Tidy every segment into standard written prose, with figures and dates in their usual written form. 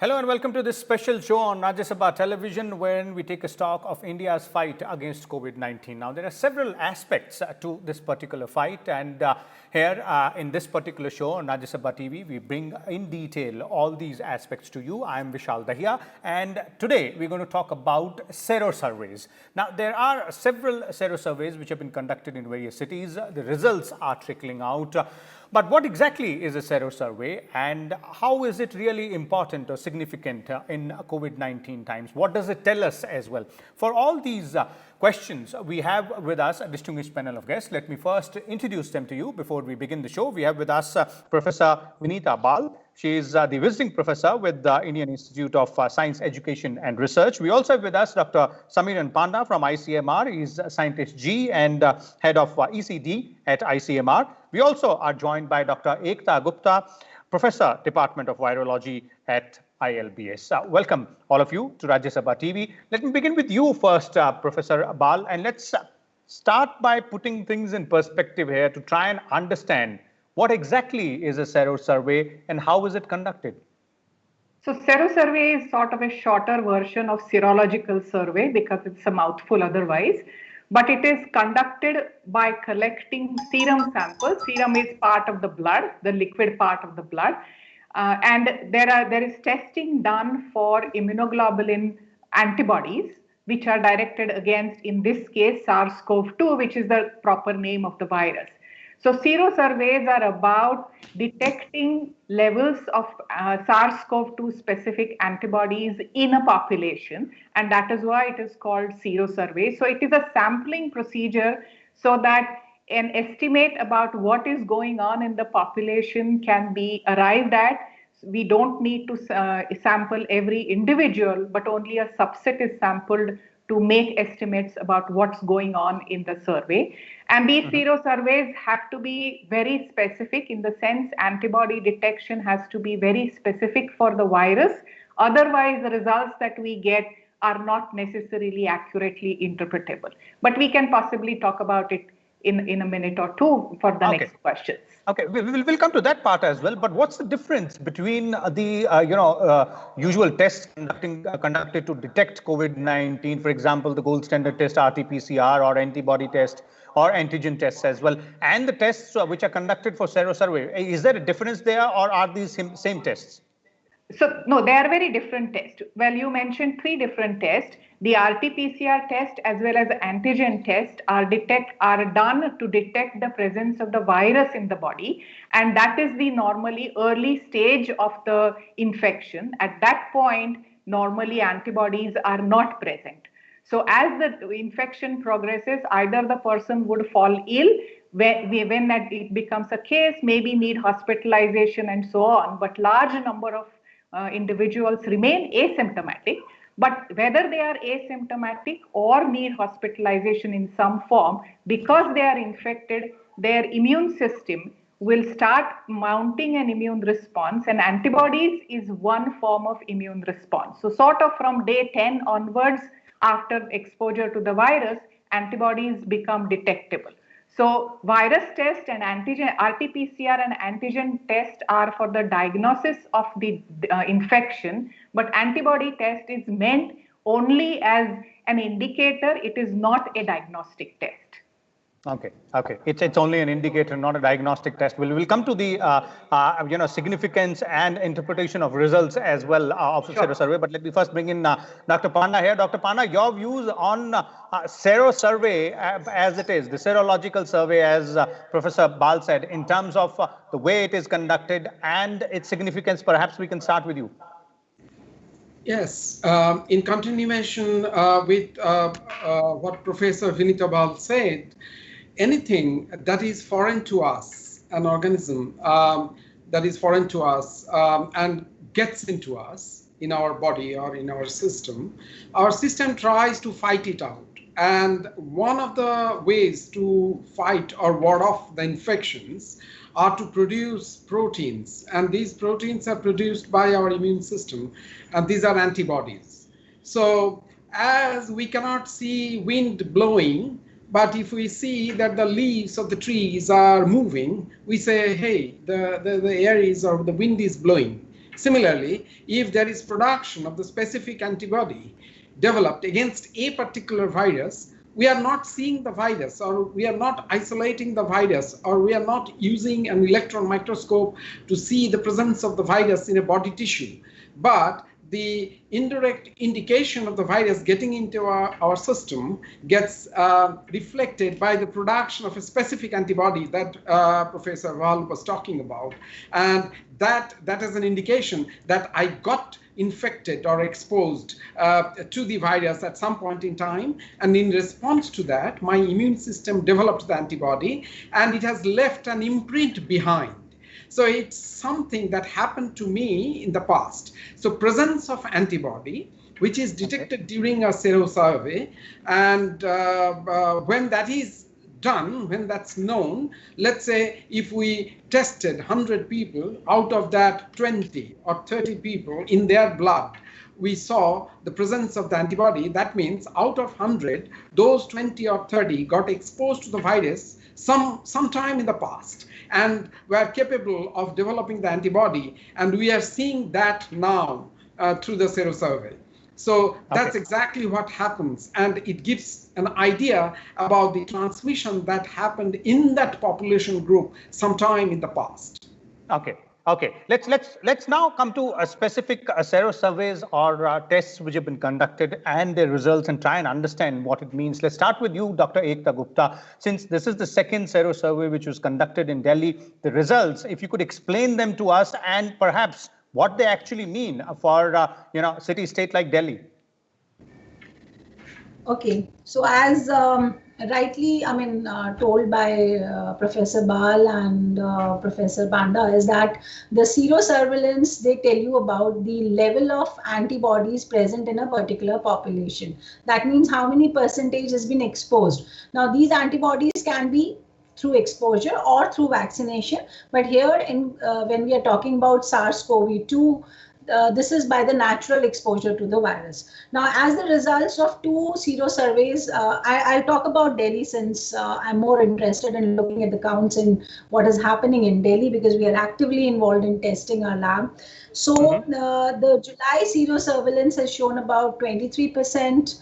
Hello and welcome to this special show on Rajya Sabha television wherein we take a stock of India's fight against COVID-19. Now, there are several aspects to this particular fight, and here in this particular show on Rajya Sabha TV, we bring in detail all these aspects to you. I am Vishal Dahiya, and today we're going to talk about sero surveys. Now, there are several sero surveys which have been conducted in various cities. The results are trickling out. But what exactly is a sero survey and how is it really important or significant in COVID-19 times? What does it tell us as well? For all these questions, we have with us a distinguished panel of guests. Let me first introduce them to you before we begin the show. We have with us Professor Vinita Bal. She is the visiting professor with the Indian Institute of Science, Education and Research. We also have with us Dr. Samiran Panda from ICMR. He's Scientist G and head of ECD at ICMR. We also are joined by Dr. Ekta Gupta, Professor, Department of Virology at ILBS. Welcome all of you to Rajya Sabha TV. Let me begin with you first, Professor Bal, and let's start by putting things in perspective here to try and understand what exactly is a sero survey and how is it conducted? So sero survey is sort of a shorter version of serological survey because it's a mouthful otherwise. But it is conducted by collecting serum samples. Serum is part of the blood, the liquid part of the blood. And there is testing done for immunoglobulin antibodies, which are directed against, in this case, SARS-CoV-2, which is the proper name of the virus. So sero surveys are about detecting levels of SARS-CoV-2 specific antibodies in a population, and that is why it is called sero survey. So it is a sampling procedure so that an estimate about what is going on in the population can be arrived at. We don't need to sample every individual, but only a subset is sampled to make estimates about what's going on in the survey. And these sero surveys have to be very specific in the sense antibody detection has to be very specific for the virus. Otherwise, the results that we get are not necessarily accurately interpretable. But we can possibly talk about it in a minute or two for the next questions. Okay, we'll come to that part as well. But what's the difference between the usual tests conducted to detect COVID-19, for example, the gold standard test, RT-PCR, or antibody test, or antigen tests as well, and the tests which are conducted for sero survey? Is there a difference there, or are these same tests? So, no, they are very different tests. Well, you mentioned three different tests. The RT-PCR test as well as the antigen test are done to detect the presence of the virus in the body. And that is the normally early stage of the infection. At that point, normally antibodies are not present. So as the infection progresses, either the person would fall ill, when that it becomes a case, maybe need hospitalization and so on, but large number of individuals remain asymptomatic. But whether they are asymptomatic or need hospitalization in some form, because they are infected, their immune system will start mounting an immune response, and antibodies is one form of immune response. So sort of from day 10 onwards, after exposure to the virus, antibodies become detectable. So virus test and antigen, RT-PCR and antigen test are for the diagnosis of the infection, but antibody test is meant only as an indicator. It is not a diagnostic test. Okay. It's only an indicator, not a diagnostic test. We'll come to the significance and interpretation of results as well of the sero survey. But let me first bring in Dr. Panda here. Dr. Panda, your views on sero survey as it is, the serological survey, as Professor Bal said, in terms of the way it is conducted and its significance. Perhaps we can start with you. Yes, in continuation with what Professor Vinita Bal said, anything that is foreign to us, an organism that is foreign to us and gets into us in our body or in our system tries to fight it out. And one of the ways to fight or ward off the infections are to produce proteins. And these proteins are produced by our immune system, and these are antibodies. So as we cannot see wind blowing, but if we see that the leaves of the trees are moving, we say, hey, the air is, or the wind is blowing. Similarly, if there is production of the specific antibody developed against a particular virus, we are not seeing the virus, or we are not isolating the virus, or we are not using an electron microscope to see the presence of the virus in a body tissue. But the indirect indication of the virus getting into our system gets reflected by the production of a specific antibody that Professor Val was talking about. And that is an indication that I got infected or exposed to the virus at some point in time. And in response to that, my immune system developed the antibody, and it has left an imprint behind. So it's something that happened to me in the past. So presence of antibody, which is detected during a serosurvey, and when that is done, when that's known, let's say if we tested 100 people, out of that 20 or 30 people in their blood, we saw the presence of the antibody. That means out of 100, those 20 or 30 got exposed to the virus sometime in the past and were capable of developing the antibody. And we are seeing that now through the serosurvey. So that's exactly what happens. And it gives an idea about the transmission that happened in that population group sometime in the past. Okay. Let's now come to a specific serosurveys or tests which have been conducted and their results, and try and understand what it means. Let's start with you, Dr. Ekta Gupta. Since this is the second serosurvey which was conducted in Delhi, the results, if you could explain them to us and perhaps what they actually mean for city-state like Delhi. Okay, so as rightly, told by Professor Bal and Professor Panda, is that the serosurveillance, they tell you about the level of antibodies present in a particular population. That means how many percentage has been exposed. Now, these antibodies can be through exposure or through vaccination, but here when we are talking about SARS-CoV-2, this is by the natural exposure to the virus. Now, as the results of two serosurveys, I'll talk about Delhi since I'm more interested in looking at the counts and what is happening in Delhi, because we are actively involved in testing our lab. So the July serosurveillance has shown about 23%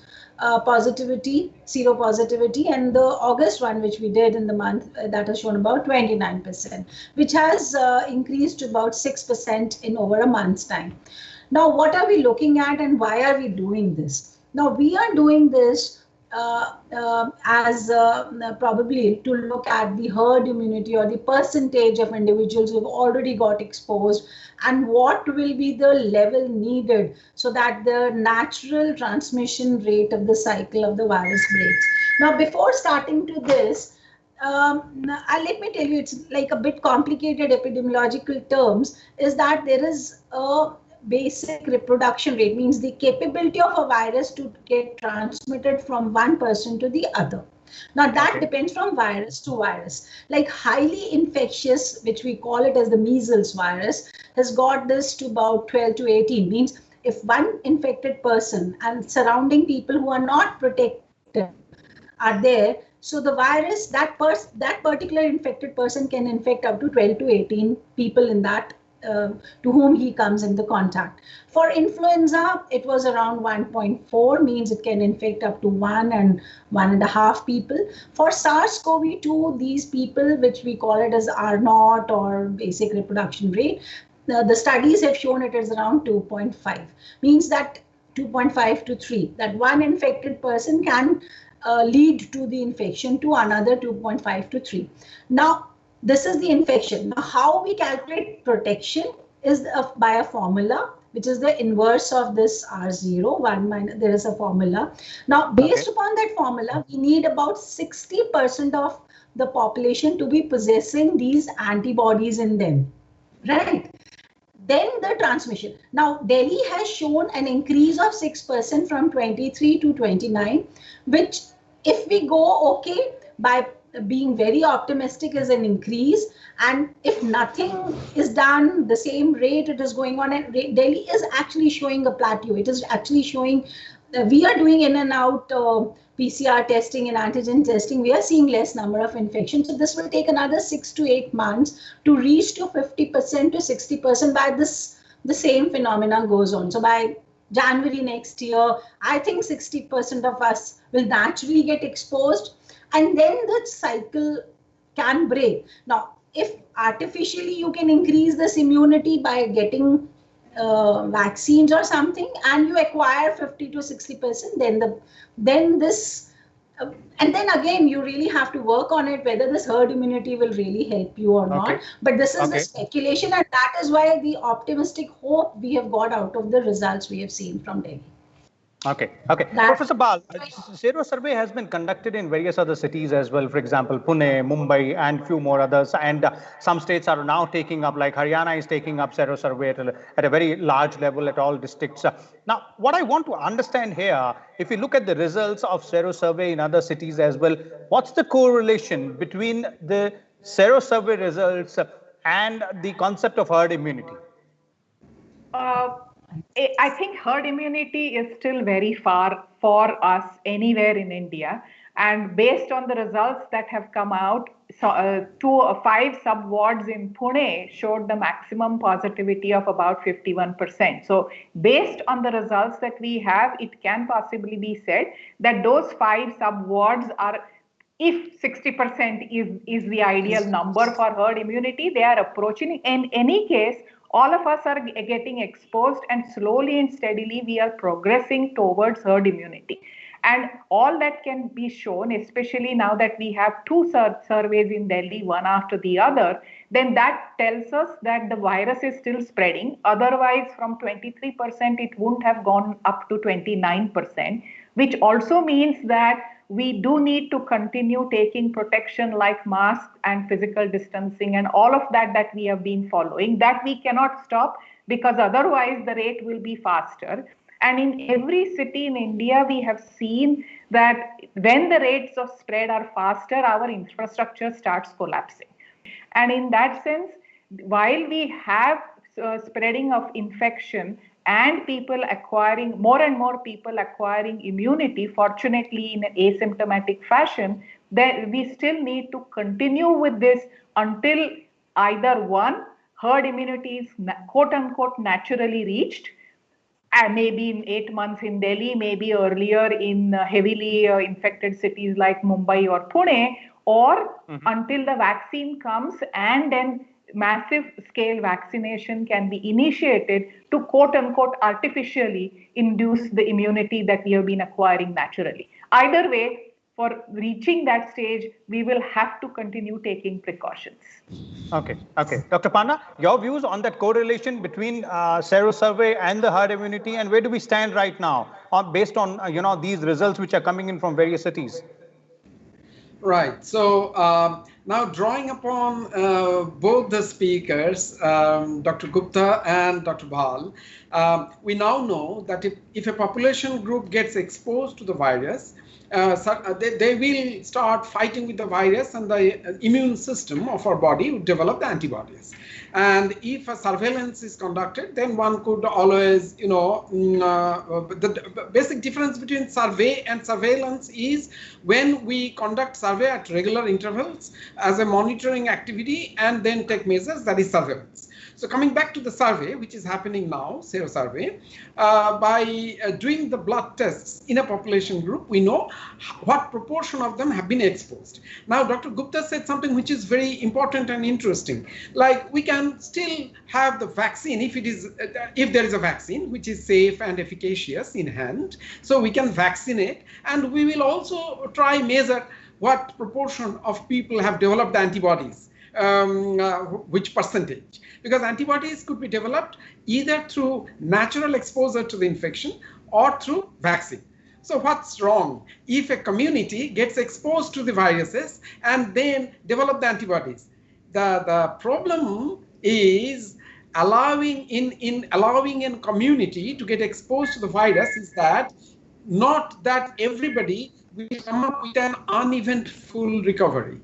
positivity, seropositivity, and the August one, which we did in the month, that has shown about 29%, which has increased to about 6% in over a month's time. Now, what are we looking at and why are we doing this? Now, we are doing this as probably to look at the herd immunity or the percentage of individuals who have already got exposed, and what will be the level needed so that the natural transmission rate of the cycle of the virus breaks. Now, before starting to this, let me tell you, it's like a bit complicated epidemiological terms, is that there is a basic reproduction rate, means the capability of a virus to get transmitted from one person to the other. Now, that depends from virus to virus. Like highly infectious, which we call it as the measles virus, has got this to about 12 to 18, means if one infected person and surrounding people who are not protected are there, so the virus, that particular infected person can infect up to 12 to 18 people in that to whom he comes in the contact. For influenza, it was around 1.4, means it can infect up to 1 and 1.5 people. For SARS-CoV-2, these people, which we call it as R0 or basic reproduction rate, the studies have shown it is around 2.5, means that 2.5 to 3, that one infected person can lead to the infection to another 2.5 to 3. Now, this is the infection. Now, how we calculate protection is by a formula, which is the inverse of this R0, 1 minus, there is a formula. Now, based upon that formula, we need about 60% of the population to be possessing these antibodies in them, right? Then the transmission. Now, Delhi has shown an increase of 6% from 23 to 29, which if we go by being very optimistic is an increase, and if nothing is done, the same rate it is going on, and Delhi is actually showing a plateau. It is actually showing, we are doing in and out PCR testing and antigen testing, we are seeing less number of infections. So this will take another 6 to 8 months to reach to 50% to 60% by this the same phenomena goes on. So by January next year, I think 60% of us will naturally get exposed, and then the cycle can break. Now, if artificially you can increase this immunity by getting vaccines or something, and you acquire 50 to 60%, then this and then again, you really have to work on it, whether this herd immunity will really help you or not. But this is the speculation, and that is why the optimistic hope we have got out of the results we have seen from Delhi. Okay. Professor Bal, Sero survey has been conducted in various other cities as well. For example, Pune, Mumbai, and few more others. And some states are now taking up, like Haryana is taking up Sero survey at a very large level at all districts. Now, what I want to understand here, if you look at the results of Sero survey in other cities as well, what's the correlation between the Sero survey results and the concept of herd immunity? I think herd immunity is still very far for us anywhere in India. And based on the results that have come out, 5 sub-wards in Pune showed the maximum positivity of about 51%. So based on the results that we have, it can possibly be said that those 5 sub-wards are, if 60% is the ideal number for herd immunity, they are approaching. In any case, all of us are getting exposed, and slowly and steadily we are progressing towards herd immunity. And all that can be shown, especially now that we have 2 surveys in Delhi, one after the other, then that tells us that the virus is still spreading. Otherwise, from 23%, it wouldn't have gone up to 29%, which also means that we do need to continue taking protection like masks and physical distancing and all of that we have been following. That we cannot stop, because otherwise the rate will be faster. And in every city in India, we have seen that when the rates of spread are faster, our infrastructure starts collapsing. And in that sense, while we have spreading of infection and more and more people acquiring immunity, fortunately in an asymptomatic fashion, then we still need to continue with this until either one, herd immunity is quote unquote naturally reached, and maybe in 8 months in Delhi, maybe earlier in heavily infected cities like Mumbai or Pune, or until the vaccine comes and then massive scale vaccination can be initiated to quote unquote artificially induce the immunity that we have been acquiring naturally. Either way, for reaching that stage, we will have to continue taking precautions. Okay. Dr. Panda, your views on that correlation between Sero survey and the herd immunity, and where do we stand right now based on these results which are coming in from various cities? Right. So now drawing upon both the speakers, Dr. Gupta and Dr. Bal, we now know that if a population group gets exposed to the virus, they will start fighting with the virus, and the immune system of our body will develop the antibodies. And if a surveillance is conducted, then one could always, the basic difference between survey and surveillance is when we conduct survey at regular intervals as a monitoring activity and then take measures, that is surveillance. So coming back to the survey, which is happening now, Sero survey, by doing the blood tests in a population group, we know what proportion of them have been exposed. Now, Dr. Gupta said something which is very important and interesting. Like, we can still have the vaccine if there is a vaccine which is safe and efficacious in hand. So we can vaccinate, and we will also try measure what proportion of people have developed antibodies, which percentage. Because antibodies could be developed either through natural exposure to the infection or through vaccine. So what's wrong if a community gets exposed to the viruses and then develop the antibodies? The problem is allowing a community to get exposed to the virus is that not that everybody will come up with an uneventful recovery.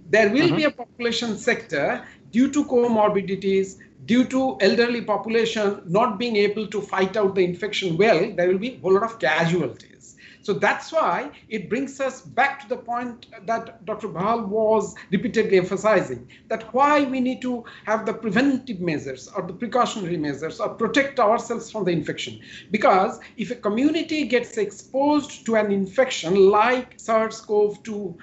There will be a population sector due to comorbidities, due to elderly population not being able to fight out the infection well, there will be a whole lot of casualties. So that's why it brings us back to the point that Dr. Bahal was repeatedly emphasizing, that why we need to have the preventive measures or the precautionary measures or protect ourselves from the infection. Because if a community gets exposed to an infection like SARS-CoV-2,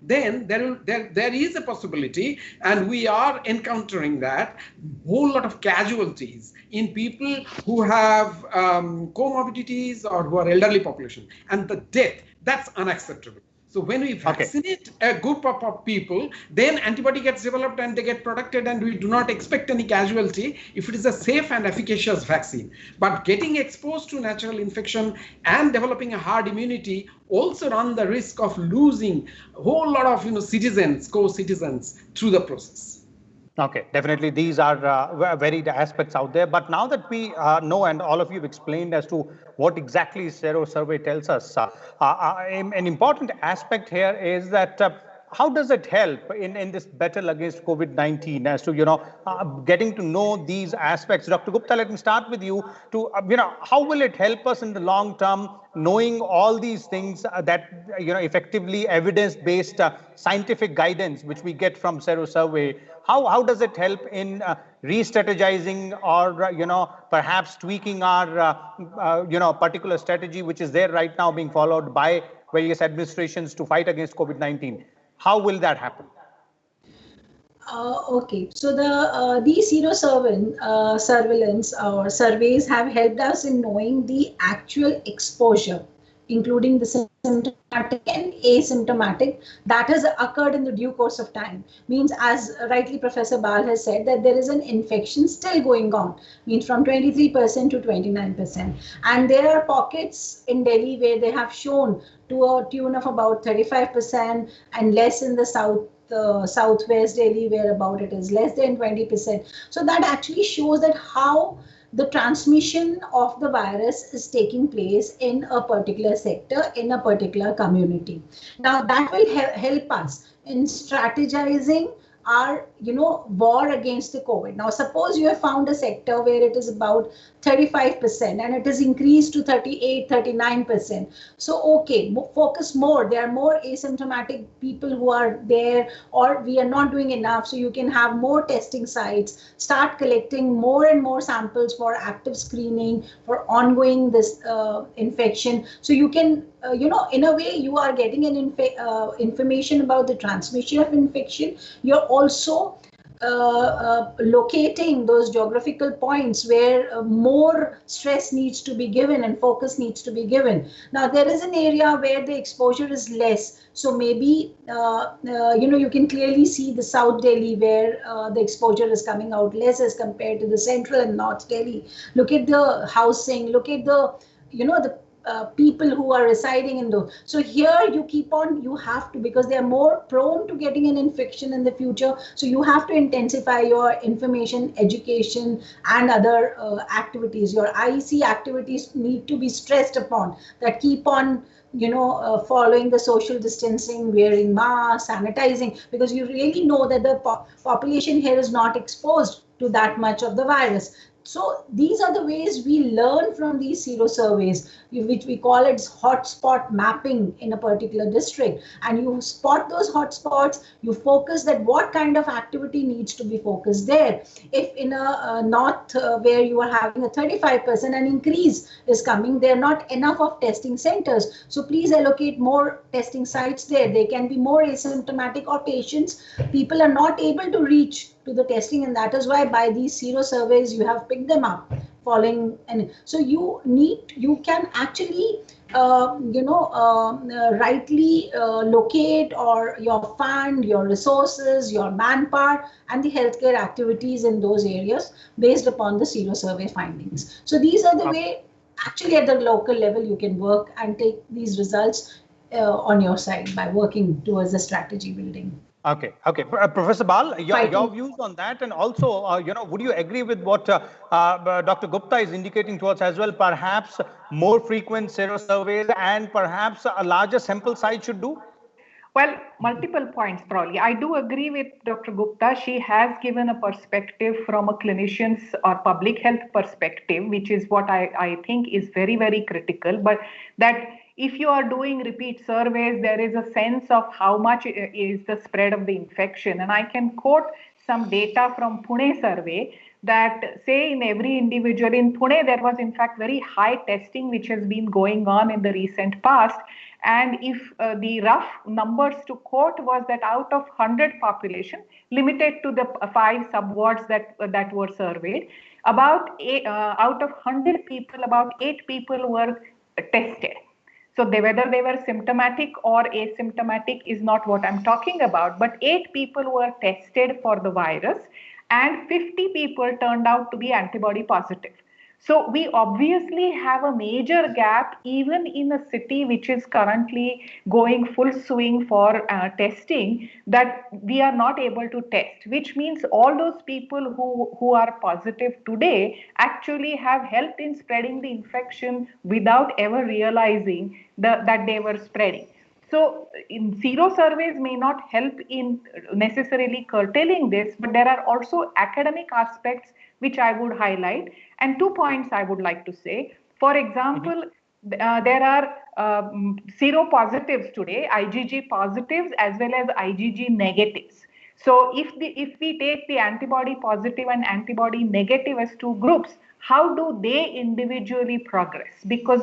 then there is a possibility, and we are encountering that, whole lot of casualties in people who have comorbidities or who are elderly population, and the death, that's unacceptable. So when we vaccinate a group of people, then antibody gets developed and they get protected, and we do not expect any casualty if it is a safe and efficacious vaccine. But getting exposed to natural infection and developing a herd immunity also run the risk of losing a whole lot of citizens, co-citizens through the process. Okay, definitely these are varied aspects out there. But now that we know, and all of you have explained as to what exactly Sero survey tells us, an important aspect here is that how does it help in this battle against COVID-19 as to, getting to know these aspects? Dr. Gupta, let me start with you to, how will it help us in the long term, knowing all these things that, effectively evidence-based scientific guidance, which we get from Sero survey? How does it help in re-strategizing or, perhaps tweaking our, particular strategy, which is there right now being followed by various administrations to fight against COVID-19? How will that happen? Okay, so these surveillance or surveys have helped us in knowing the actual exposure, including the symptomatic and asymptomatic, that has occurred in the due course of time. Means, as rightly Professor Bal has said, that there is an infection still going on, means from 23% to 29%. And there are pockets in Delhi where they have shown to a tune of about 35% and less in the southwest Delhi, where about it is less than 20%. So that actually shows that how the transmission of the virus is taking place in a particular sector, in a particular community. Now that will help us in strategizing our war against the COVID. Now suppose you have found a sector where it is about 35% and it is increased to 38, 39%. So okay, focus more. There are more asymptomatic people who are there, or we are not doing enough, so you can have more testing sites, start collecting more and more samples for active screening, for ongoing this infection. So you can in a way you are getting an information about the transmission of infection. You're also locating those geographical points where more stress needs to be given and focus needs to be given. Now there is an area where the exposure is less, so maybe you can clearly see the South Delhi where the exposure is coming out less as compared to the Central and North Delhi. Look at the housing, look at the the people who are residing in those. So here you have to, because they are more prone to getting an infection in the future. So you have to intensify your information, education, and other activities. Your IEC activities need to be stressed upon, that keep on following the social distancing, wearing masks, sanitizing, because you really know that the population here is not exposed to that much of the virus. So these are the ways we learn from these Sero surveys, which we call it hotspot mapping in a particular district. And you spot those hotspots, you focus that what kind of activity needs to be focused there. If in a north where you are having a 35% an increase is coming, there are not enough of testing centers. So please allocate more testing sites there. They can be more asymptomatic or patients. People are not able to reach to the testing, and that is why by these Sero surveys you have picked them up following. And so you can actually rightly locate or your fund, your resources, your manpower, and the healthcare activities in those areas based upon the Sero survey findings. So these are the way actually at the local level you can work and take these results on your side by working towards the strategy building. Okay. Professor Bal, your views on that, and also, would you agree with what Dr. Gupta is indicating to us as well? Perhaps more frequent Sero surveys and perhaps a larger sample size should do? Well, multiple points probably. I do agree with Dr. Gupta. She has given a perspective from a clinician's or public health perspective, which is what I think is very, very critical. But that if you are doing repeat surveys, there is a sense of how much is the spread of the infection. And I can quote some data from Pune survey that say in every individual in Pune, there was in fact very high testing which has been going on in the recent past. And if the rough numbers to quote was that out of 100 population, limited to the 5 sub-wards that were surveyed, about out of 100 people, about 8 people were tested. So whether they were symptomatic or asymptomatic is not what I'm talking about, but 8 people were tested for the virus and 50 people turned out to be antibody positive. So we obviously have a major gap even in a city which is currently going full swing for testing, that we are not able to test, which means all those people who are positive today actually have helped in spreading the infection without ever realizing that they were spreading. So sero surveys may not help in necessarily curtailing this, but there are also academic aspects which I would highlight. And 2 points I would like to say. For example, there are seropositives today, IgG positives as well as IgG negatives. So if we take the antibody positive and antibody negative as 2 groups, how do they individually progress? Because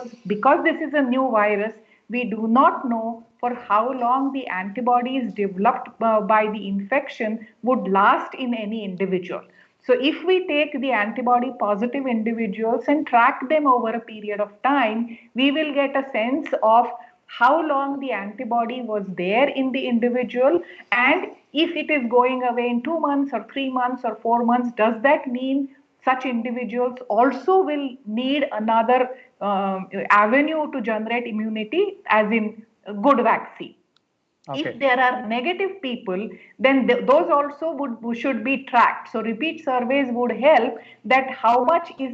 this is a new virus, we do not know for how long the antibodies developed by the infection would last in any individual. So if we take the antibody positive individuals and track them over a period of time, we will get a sense of how long the antibody was there in the individual, and if it is going away in 2 months or 3 months or 4 months, does that mean such individuals also will need another avenue to generate immunity, as in a good vaccine? Okay. If there are negative people, then those also should be tracked. So repeat surveys would help that how much is,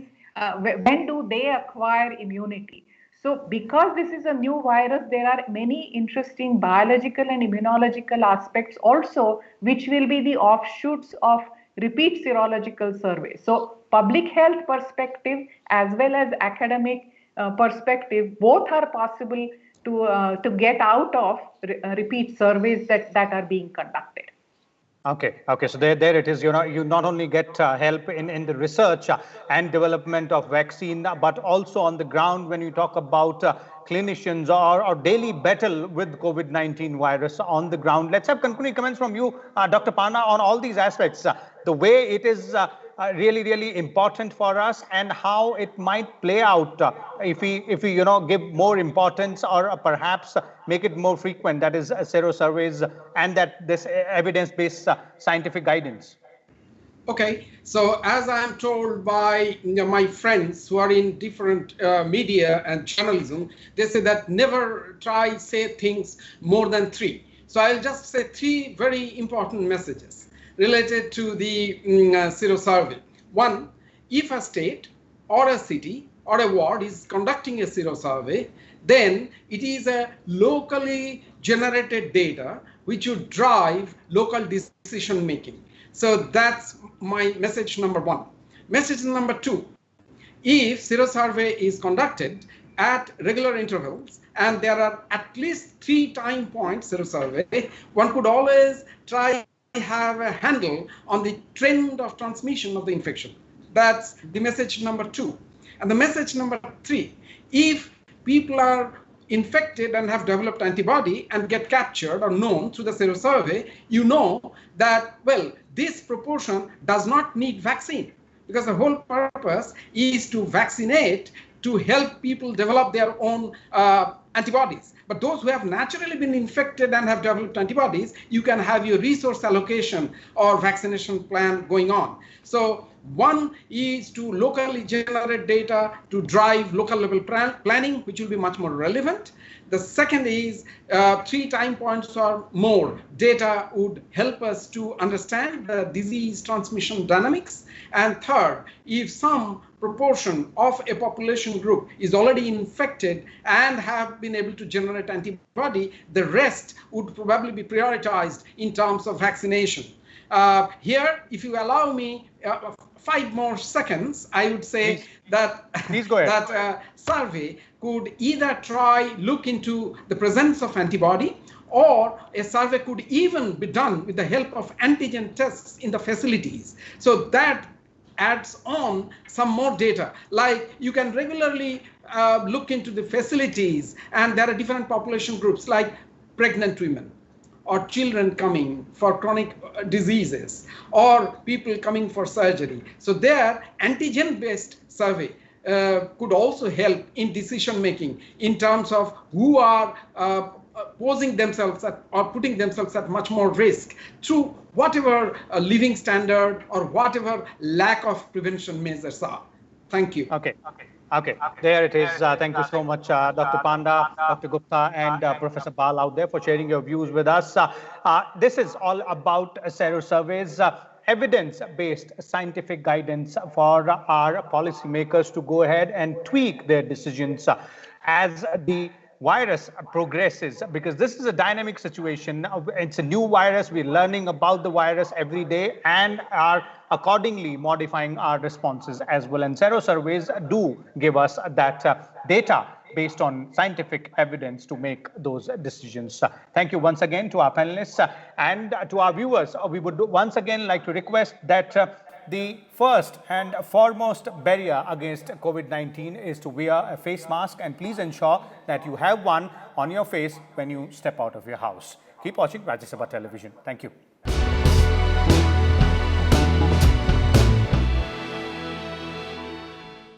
when do they acquire immunity? So because this is a new virus, there are many interesting biological and immunological aspects also, which will be the offshoots of repeat serological surveys. So public health perspective as well as academic perspective, both are possible to get out of repeat surveys that are being conducted. Okay. So there it is. You not only get help in the research and development of vaccine, but also on the ground when you talk about clinicians or daily battle with COVID-19 virus on the ground. Let's have concluding comments from you, Dr. Panda, on all these aspects. The way it is really important for us and how it might play out if we give more importance or perhaps make it more frequent, that is sero surveys and that this evidence-based scientific guidance. Okay, so as I am told by my friends who are in different media and journalism, they say that never say things more than 3. So I'll just say 3 very important messages related to the sero survey. 1, if a state or a city or a ward is conducting a sero survey, then it is a locally generated data which would drive local decision making. So that's my message number 1. Message number 2, if sero survey is conducted at regular intervals and there are at least 3 time points sero survey, one could always try have a handle on the trend of transmission of the infection. That's the message number 2. And the message number 3, if people are infected and have developed antibody and get captured or known through the sero survey, you know that, well, this proportion does not need vaccine, because the whole purpose is to vaccinate to help people develop their own antibodies. But those who have naturally been infected and have developed antibodies, you can have your resource allocation or vaccination plan going on. So 1 is to locally generate data to drive local level planning, which will be much more relevant. The second is 3 time points or more data would help us to understand the disease transmission dynamics. And third, if some proportion of a population group is already infected and have been able to generate antibody, the rest would probably be prioritized in terms of vaccination. Here, if you allow me 5 more seconds, I would say that Please go ahead. that survey could either look into the presence of antibody, or a survey could even be done with the help of antigen tests in the facilities. So that adds on some more data. Like you can regularly look into the facilities, and there are different population groups like pregnant women, or children coming for chronic diseases, or people coming for surgery. So there, antigen-based survey could also help in decision making in terms of who are posing themselves or putting themselves at much more risk through whatever living standard or whatever lack of prevention measures are. Thank you. Okay. There it is. Thank you so much, Dr. Panda, Dr. Gupta, and Professor Bal out there for sharing your views with us. This is all about sero surveys, evidence-based scientific guidance for our policymakers to go ahead and tweak their decisions as the virus progresses, because this is a dynamic situation. It's a new virus. We're learning about the virus every day and are accordingly modifying our responses as well. And sero surveys do give us that data based on scientific evidence to make those decisions. Thank you once again to our panelists and to our viewers. We would once again like to request that the first and foremost barrier against COVID-19 is to wear a face mask, and please ensure that you have one on your face when you step out of your house. Keep watching Rajya Sabha Television. Thank you.